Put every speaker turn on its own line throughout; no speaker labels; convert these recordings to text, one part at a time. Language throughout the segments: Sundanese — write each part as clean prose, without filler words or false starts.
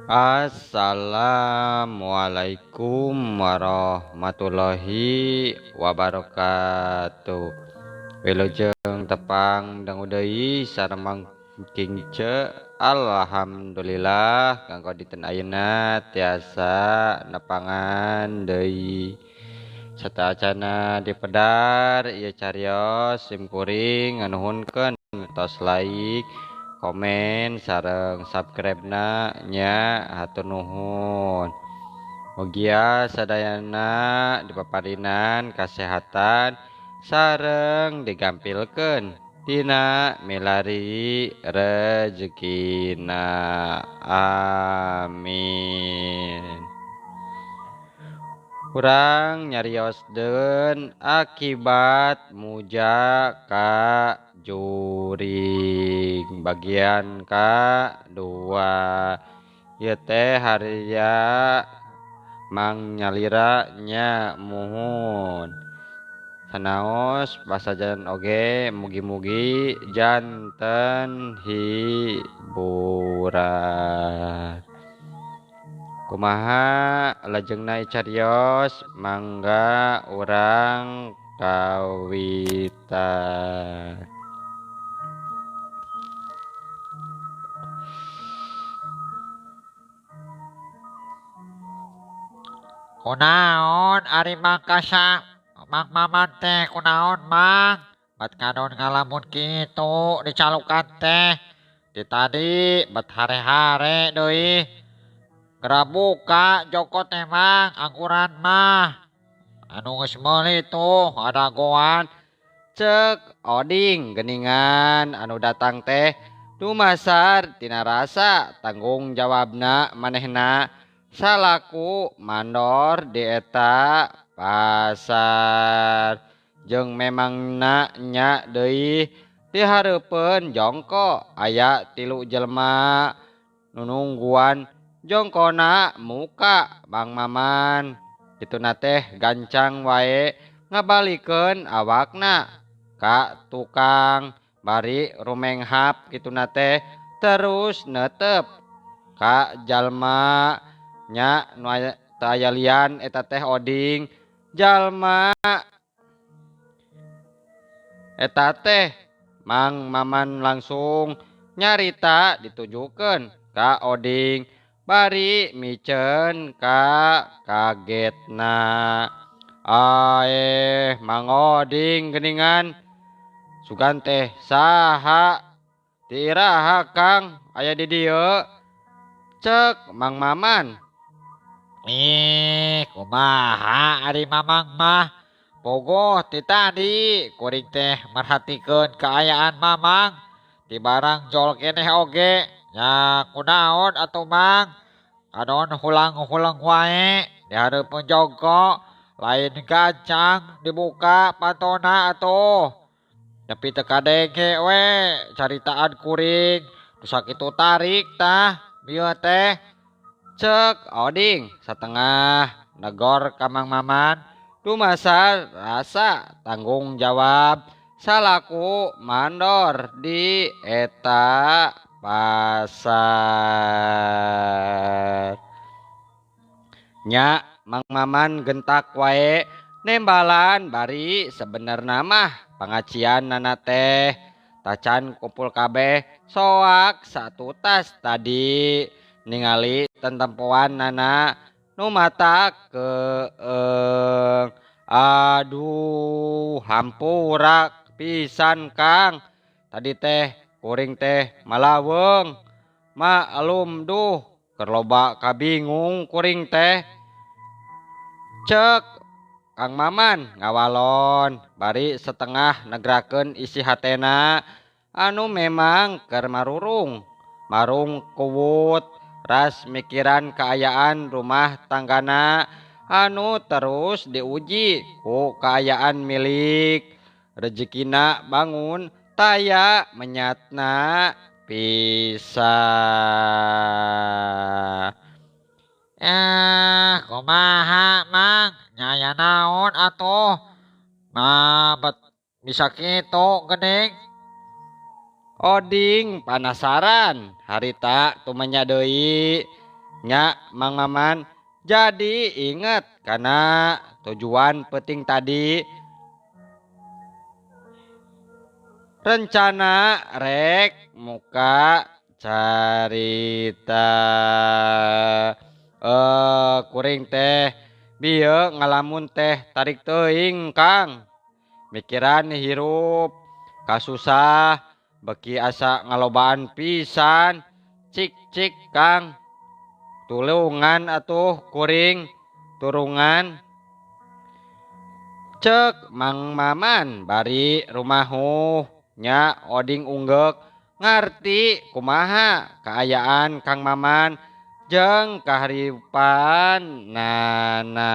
Assalamualaikum warahmatullahi wabarakatuh. Wilujeng tepang dangu deui sareng kingce. Alhamdulillah kanggo dinten ayeuna tiasa nepangan deui. Satacana dipedar ieu cariyos simkuring nganuhunkeun tos like, komen sareng subscribe-na nya hatur nuhun. Mugia sadayana dipaparinan kasehatan sareng digampilkeun dina milari rezekina. Amin. Urang nyarioskeun akibat muja ka juring bagian ka-2. Ieu teh haria mang nyalira nya muhun. Sanaos pasajan oge mugi-mugi janten hiburan. Kumaha lajengna cariyos mangga urang kawitan.
Kunaon ari mangkasa Mang Maman teh kunaon Mang? Bat kadon ngalamun kitu dicalukan teh. Di tadi bat hare-hare deui. Geura buka joko teh Mang angguran mah. Anu geus meuli tuh ada goan.
Cek oding geningan anu datang teh dumasar tina rasa tanggung jawabna manehna salaku mandor di eta pasar. Jeung memangna nya deui dihareupeun jongko aya 3 jelema nu nungguan jongkona muka Mang Maman. Kituna teh gancang wae ngabalikeun awakna ka tukang bari rumenghap kituna teh terus netep ka jalma nya nu teu aya lian eta teh oding jalma eta teh Mang Maman langsung nyarita ditujukeun ka oding bari micen ka kagetna. Mang oding geningan sugan teh saha tiiraha Kang aya di dieu? Cek Mang Maman.
Kumaha ari Mamang mah? Bogoh ti tadi kuring teh merhatikeun kaayaan Mamang di barang jol keneh oge. Nya kunaon atuh Mang? Kadon hulang-hulang wae dihareupeun jongko lain gancang dibuka pantona atuh. Tapi teu kadenge we caritaan kuring nu sakitu tarik tah bieu teh.
Cek oding satengah negor ka Mang Maman dumasar rasa tanggung jawab salaku mandor di eta pasar. Nya Mang Maman gentak wae nembalan bari sebenerna mah pangaciannana teh tacan kumpul kabeh soak satu tas tadi ningali tentempoannana nu matak keeng. Aduh hampura pisan Kang. Tadi teh kuring teh malaweng maklum duh keur loba kabingung kuring teh. Cek Kang Maman ngawalon bari setengah negrakeun isi hatena anu memang keur marurung kuwut ras mikiran kaayaan rumah tanggana anu terus diuji ku kaayaan milik rezekina bangun taya menyatna pisah.
Kumaha Mang? Nyaya naon atuh? Mabet bisa kitu geuning.
Oding panasaran harita tumanya deui nya Mang Maman jadi inget karena tujuan penting tadi rencana rek muka carita kuring teh bieu ngalamun teh tarik teuing Kang mikiran hirup kasusah beki asa ngalobaan pisan cik cik Kang tulungan atuh kuring turungan cek Mang Maman bari rumahu nya oding unggek ngarti kumaha keayaan Kang Maman jeung kaharipan nana.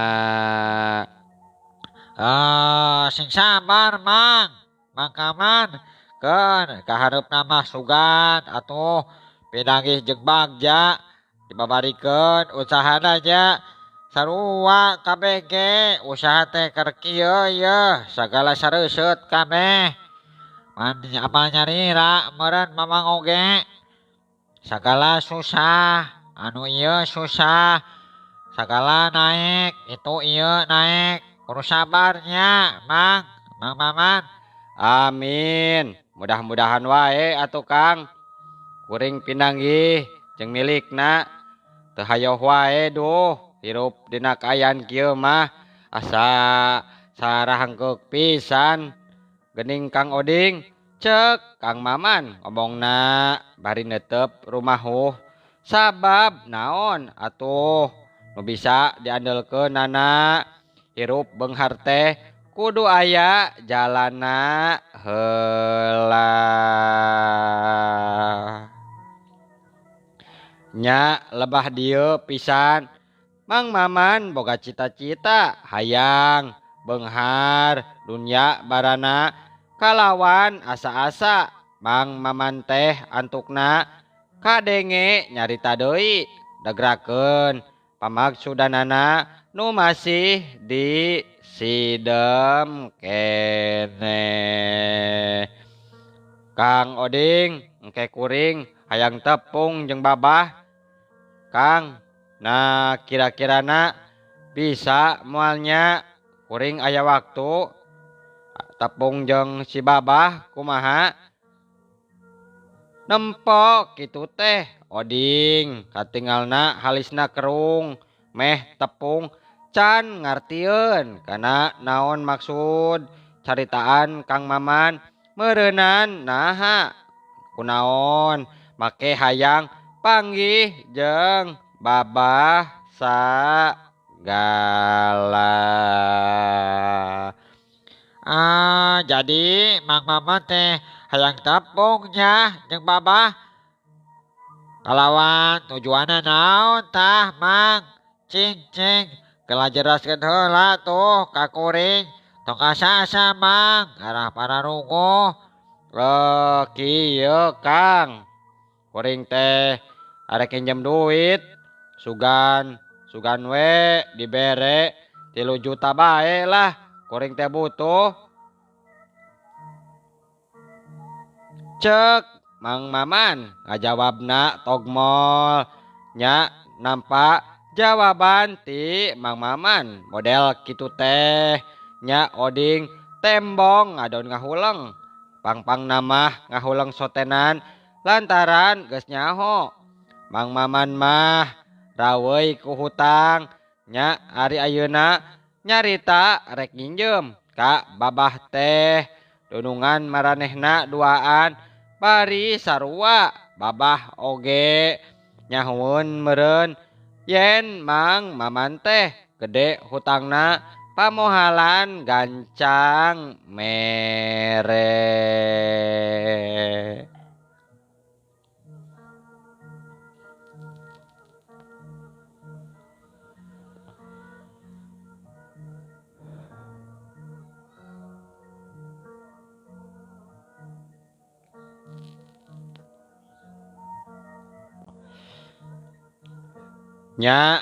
Sing sabar mang Kaman keun kaharep nama sugan atuh pinanggih jeung bagja dibabarikeun usahana nya sarua kabeh ge usaha teh keur kieu yeuh sagala sareuseut kabeh man apa nyarira meureun mamang oge sagala susah anu ieu susah sagala naik itu ieu naik kudu sabarnya mang Maman.
Amin mudah-mudahan wae atuh Kang kuring pinanggih jeung milikna teu hayoh wae duh hirup dina kaayaan kieu mah asa sarahangkeuk pisan geuning Kang Oding cek Kang Maman ngomongna bari neuteup rumahuh sabab naon atuh nu bisa diandelkeunana hirup beunghar teh kudu aya jalana heula nya lebah dieu pisan Mang Maman boga cita-cita hayang beunghar dunya barana kalawan asa-asa Mang Maman teh antukna kadenge nyarita deui dagrakeun pamaksudanana nu masih di sidem kene. Kang Oding engke kuring hayang tepung jeung babah Kang nah kira-kirana bisa moalnya kuring aya waktu tepung jeung si babah kumaha nempok kitu teh Oding katinggalna halisna kerung meh tepung can ngartieun kana naon maksud caritaan Kang Maman meureunan naha kunaon make hayang panggih jeung babah sagala.
Jadi Mang Maman teh hayang tepungnya jeung babah kalawan tujuanna naon tah Mang cing geula jelaskeun heula tuh ka kuring tong asa-asa Mang arah pararugo.
Kieu Kang kuring teh arek pinjem duit sugan we dibere 3 juta bae lah kuring teh butuh cek Mang Maman ngajawabna togmol nya nampak jawaban ti Mang Maman model kitu teh nya Oding tembong ngadon ngahuleng pang namah ngahuleng sotenan lantaran geus nyaho Mang Maman mah raweuy ku hutang nya ari ayeuna nyarita rek nginjem ka babah teh dunungan maranehna duaan bari sarua babah oge nyahoeun meureun yen Mang Maman teh gede hutangna pamohalan gancang mere. Nya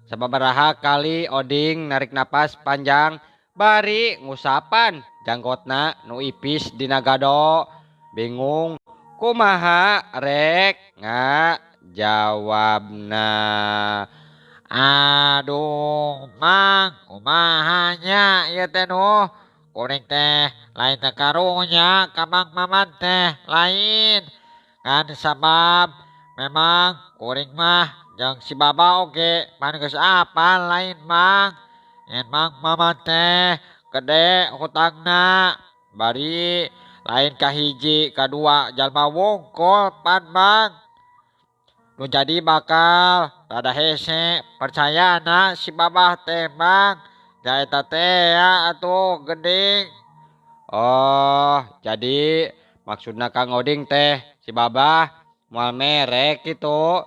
sababaraha kali Oding narik napas panjang bari ngusapan janggotna nu ipis dina gado bingung kumaha rek jawabna.
Aduh, Mang, kumaha nya ieu teh noh. Kuring teh lain teh karunya ka Mang Maman teh lain. Kan sabab memang kuring mah jeung si Baba oge pan geus apal lain Mang. Yen Mang Maman teh gede hutangna. Bari lain kahiji kadua jalma wungkul pan Mang. Nu jadi bakal rada hese percayana si Babah teh Mang. Ja eta teh ya atuh geuning.
Oh, jadi maksudna Kang Oding teh si Babah moal merek gitu.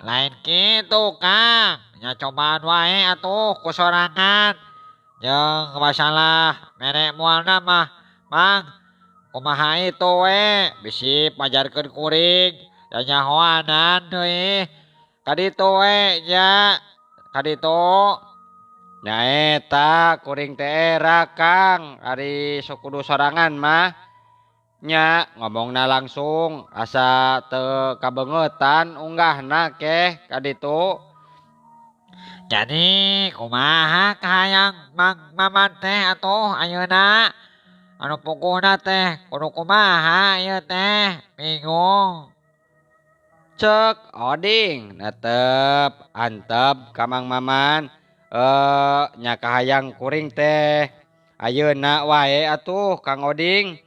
Lain kitu Kang. Nya cobaan wae atuh ku sorangan. Jeung masalah mere moalna mah Mang, kumaha itu we bisi pajarkeun kuring da nyahoanan deui. Kaditu we nya kaditu.
Nya eta kuring teh era Kang ari sok kudu sorangan mah. Nya ngomongna langsung asa teu kabeungetan unggahna keh kaditu.
Jadi kumaha kahayang Mang Maman teh atuh ayeuna? Anu puguhna teh kudu kumaha ieu teh? Bingung.
Cek Oding netep antep ka Mang Maman. Nya kahayang kuring teh ayeuna wae atuh Kang Oding.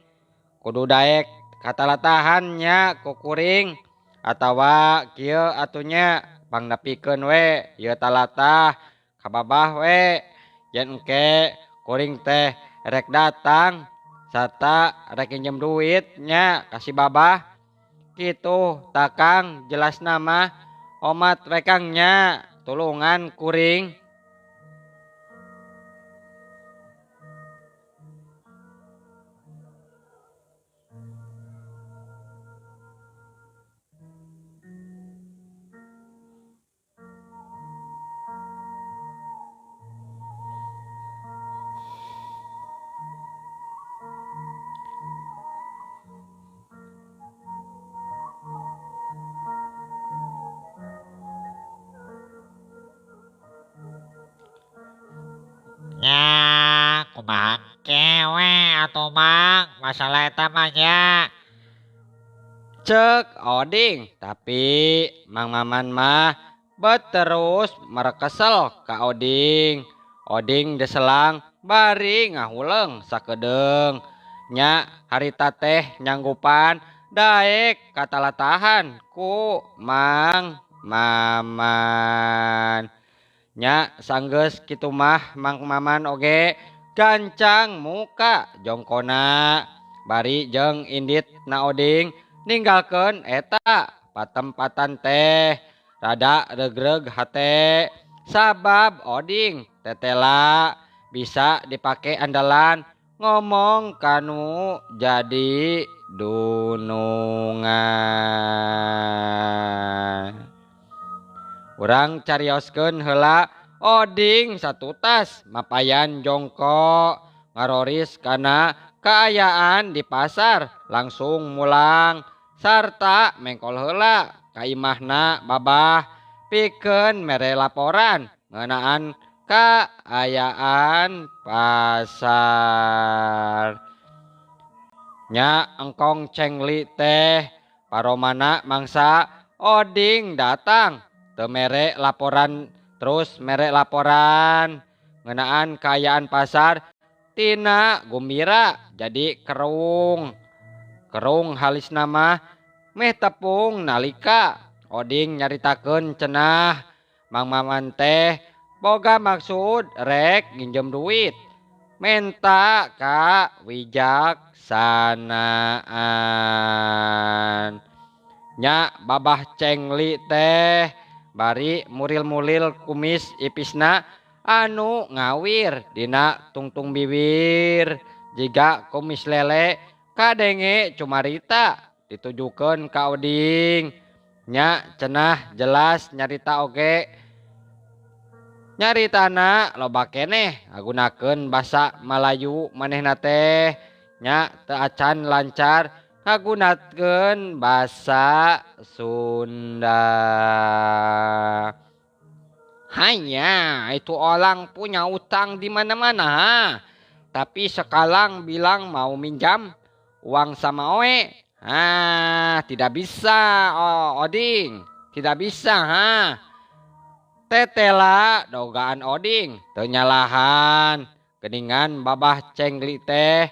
Kudu daek katalatahan nya ku kuring atawa kieu atunya pangnepikeun we ieu talatah ka Babah we. Yen engke kuring teh rek datang sarta rek nginjem duit nya ka si Babah. Kitu tah Kang jelasna mah omat we Kang nya tulungan kuring.
Ya kumaha kewe atuh Mang masalah eta mah nya.
Cek Oding, tapi Mang Maman mah terus merekesel ka Oding. Oding deselang bari ngahuleng sakedeung. Nya harita teh nyanggupan daek katalatahan ku Mang Maman. Nya sanggeus kitu mah Mang Maman oge gancang muka jongkona. Bari jeung indit na Oding ninggalkeun eta patempatan teh rada regreg hate sabab Oding tetela bisa dipake andalan ngomong kanu jadi dunungan. Urang carioskeun heula Oding satu tas mapayan jongko ngaroris kana kaayaan di pasar langsung mulang sarta mengkol heula ka imahna Babah pikeun mere laporan ngeunaan kaayaan pasar. Nya engkong cengli teh paromana mangsa Oding datang teu mere laporan terus mere laporan ngeunaan kaayaan pasar tina gumbira jadi kerung halis nama meh tepung nalika Oding nyaritakeun cenah Mang Maman teh boga maksud rek nginjem duit menta ka wijaksanaan. Nya Babah cengli teh bari muril-muril kumis ipisna anu ngawir dina tungtung bibir jiga kumis lele kadenge cumarita ditujukeun ka Oding. Nya cenah jelas nyarita oge nyaritana loba keneh ngagunakeun basa Malayu manehna teh nya teu acan lancar ngagunatkeun basa Sunda. Hanya itu orang punya utang di mana-mana, ha? Tapi sekalang bilang mau minjam uang sama Oe. Tidak bisa, Oding. Tidak bisa, ha? Tetela dogaan Oding. Tenyalahan. Geningan babah cengli teh.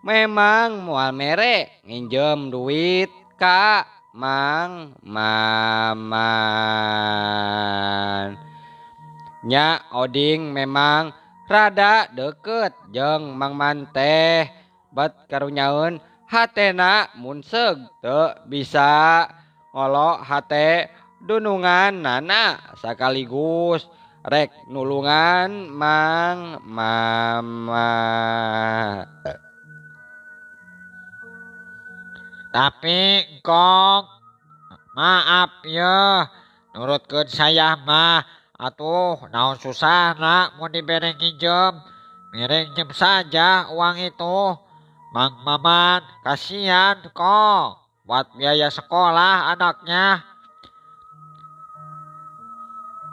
Memang mual mere nginjem duit ka Mang Maman. Nya Oding memang rada deket jeung Mang Man teh, bet karunyaeun hatena munseg teu bisa ngolo hate dunungan nana sakaligus rek nulungan Mang Mama.
Tapi Kong, maaf ya, nurutkeun saya mah. Atuh, naon susah nak mau diberi nginjem. Minjem saja uang itu. Mang Maman, kasihan kok. Buat biaya sekolah anaknya.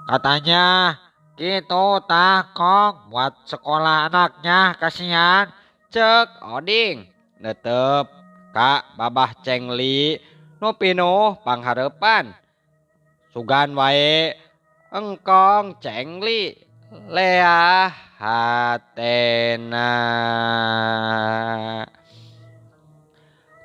Katanya, gitu tak kok. Buat sekolah anaknya, kasihan.
Cek Oding netep Kak babah cengli nu pinuh pangharepan. Sugan wae engkong cengli leah hatena.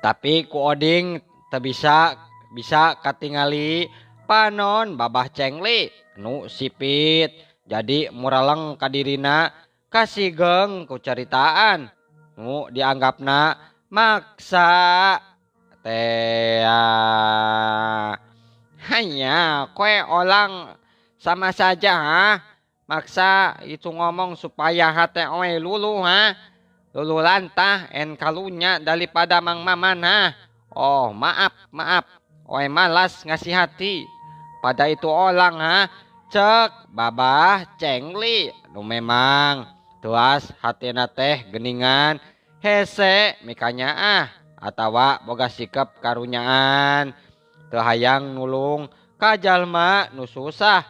Tapi ku Oding teu bisa katingali panon babah cengli nu sipit. Jadi muraleng kadirina kasigeng ku caritaan nu dianggapna maksa tea. Hanya kue orang sama saja, ha? Maksa itu ngomong supaya hati oe lulu, ha? Lulu lantah en kalunya daripada Mang Maman, ha? Oh maaf. Oe malas ngasih hati pada itu orang, ha? Cek babah cengli nu memang tuas hatina teh geningan hese mikanya atawa boga sikap karunyaan teu hayang nulung ka jalma nu susah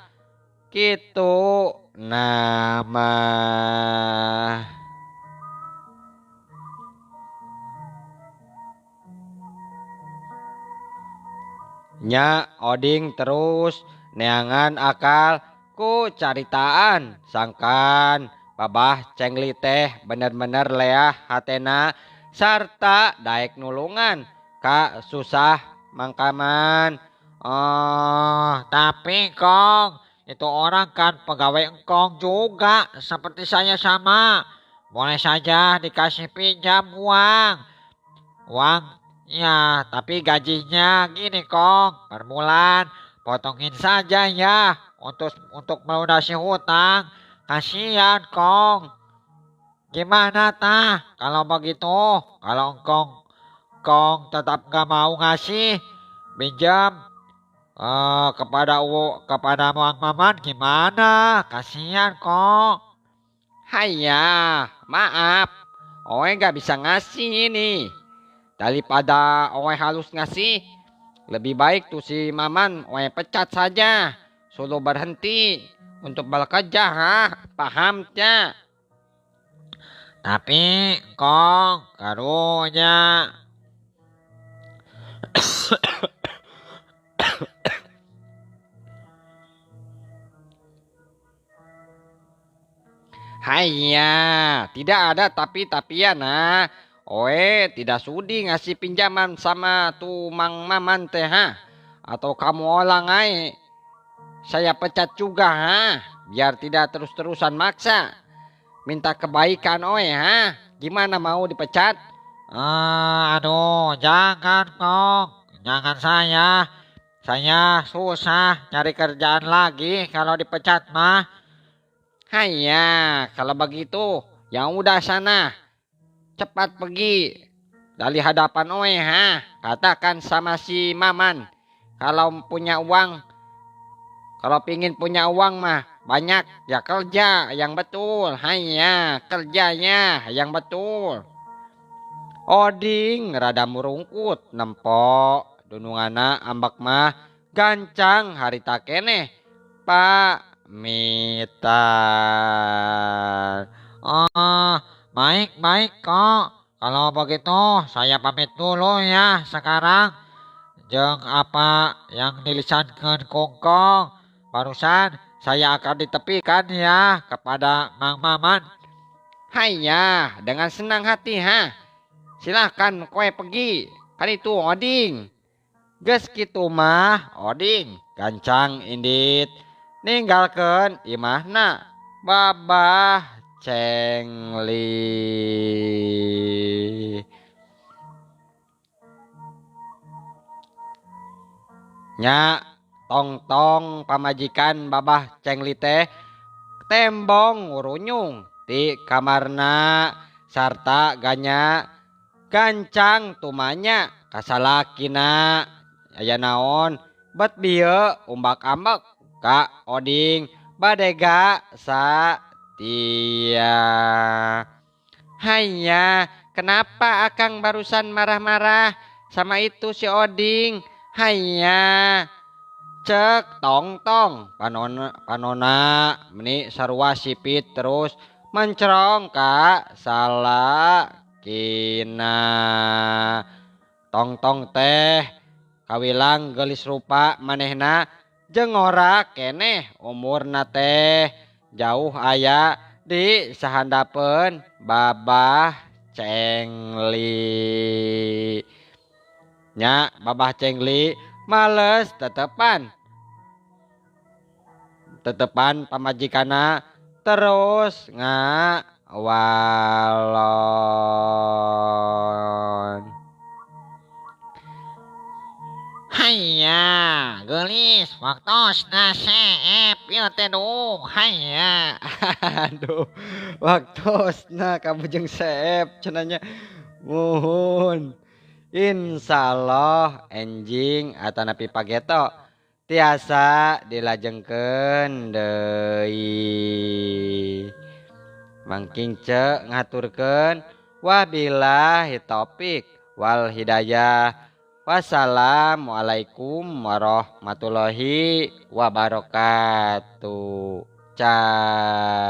kitu nama. Nya Oding terus neangan akal ku caritaan sangkan babah cengli teh bener-bener leah hatena sarta daek nulungan ka susah mangkaman.
Oh, tapi Kong, itu orang kan pegawai engkong juga, seperti saya sama. Boleh saja dikasih pinjam uang. Ya, tapi gajinya gini Kong, per bulan potongin saja ya untuk melunasi hutang. Kasihan Kong. Gimana tah kalau begitu? Kalau Kong tetap gak mau ngasih pinjam kepada Mang Maman gimana? Kasihan kok.
Haya, maaf. Oe gak bisa ngasih ini. Daripada Oe halus ngasih, lebih baik tuh si Maman Oe pecat saja. Suruh berhenti untuk bekerja, ha? Paham ya?
Tapi Kong, karunya.
Hanya, tidak ada tapi-tapian, ha? Oe tidak sudi ngasih pinjaman sama tuh Mang Maman teh, ha? Atau kamu orang ai saya pecat juga, ha? Biar tidak terus-terusan maksa minta kebaikan Oe, ha? Gimana mau dipecat?
Aduh, jangan Kong. Jangan saya susah cari kerjaan lagi kalau dipecat mah.
Hanya, kalau begitu yang udah sana cepat pergi dari hadapan Oe, ha? Katakan sama si Maman kalau pingin punya uang mah banyak ya kerja yang betul. Hanya kerjanya yang betul. Oding rada murungkut nempo dunungana ambak mah gancang harita keneh pamitan.
Oh, baik kok. Kalau begitu saya pamit dulu ya sekarang. Jeung apa yang dilisankeun Kongkong barusan saya akan ditepikan ya kepada Mang Maman.
Haya, dengan senang hati ha. Silahkan kowe pergi. Kan itu Oding. Geus kitu mah Oding gancang indit ninggalkeun imahna Babah Cengli. Nya tong-tong pamajikan Babah Cengli teh tembong ngurunyung di kamarna sarta ganya gancang tumanya kasalakina aya naon bet bieu umbak-ambek ka Oding badega satia. Hanya kenapa Akang barusan marah-marah sama itu si Oding? Hanya cek tong-tong panona meni sarua sipit terus mencerong ka salakina. Tong-tong teh kawilang gelis rupa manehna jeung ora keneh umurna teh jauh aya di sahandapeun Babah Cengli. Nya Babah Cengli males tetepan pamajikana terus ngawalon.
Haya, gelis waktosna seep ieu teh dung. Haya.
Aduh, waktosna kamu jeung Seep cenanya. Muhun. Insyaallah enjing atanapi pageto tiasa dilajengkeun deui. Mangking ce ngaturkeun wabillahi taufik wal hidayah. Wassalamualaikum warahmatullahi wabarakatuh. Cah.